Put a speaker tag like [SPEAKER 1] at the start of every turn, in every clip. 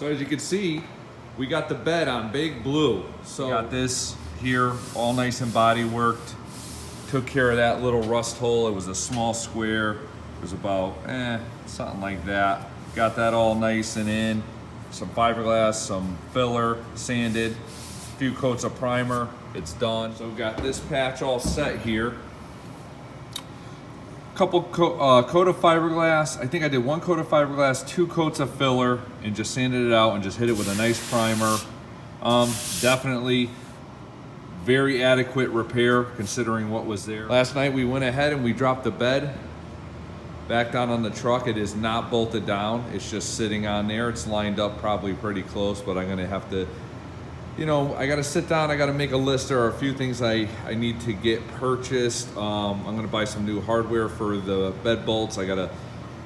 [SPEAKER 1] So as you can see, we got the bed on Big Blue. So we got this here all nice and body worked. Took care of that little rust hole. It was a small square. It was about something like that. Got that all nice and in. Some fiberglass, some filler, sanded, a few coats of primer. It's done. So we've got this patch all set here. Couple coat of fiberglass. I think I did 1 coat of fiberglass, 2 coats of filler, and just sanded it out and just hit it with a nice primer. Definitely very adequate repair considering what was there. Last night we went ahead and we dropped the bed back down on the truck. It is not bolted down. It's just sitting on there. It's lined up probably pretty close, but I'm gonna have to, you know, I gotta sit down, I gotta make a list. There are a few things I need to get purchased. I'm gonna buy some new hardware for the bed bolts. I gotta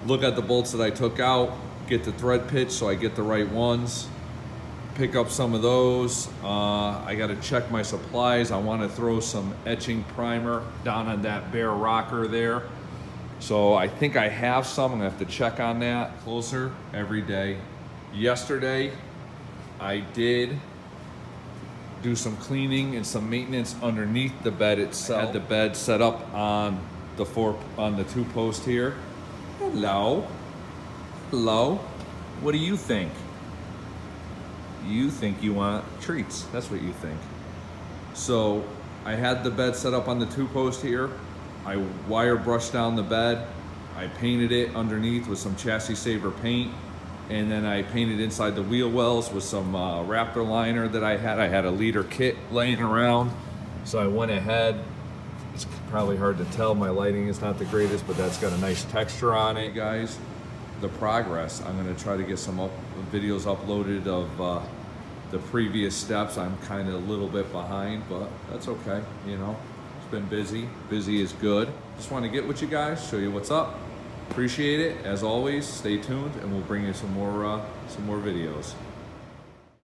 [SPEAKER 1] look at the bolts that I took out, get the thread pitch so I get the right ones, pick up some of those. I gotta check my supplies. I wanna throw some etching primer down on that bare rocker there. So I think I have some. I'm gonna have to check on that closer every day. Yesterday, I did do some cleaning and some maintenance underneath the bed itself. I had the bed set up on the 2-post here. Hello. Hello. What do you think? You think you want treats. That's what you think. So I had the bed set up on the 2-post here. I wire brushed down the bed. I painted it underneath with some chassis saver paint. And then I painted inside the wheel wells with some Raptor liner that I had. I had a liter kit laying around. So I went ahead. It's probably hard to tell. My lighting is not the greatest, but that's got a nice texture on it, guys. The progress. I'm gonna try to get some videos uploaded of the previous steps. I'm kind of a little bit behind, but that's okay, you know. It's been busy. Busy is good. Just want to get with you guys, show you what's up. Appreciate it. As always, stay tuned and we'll bring you some more videos.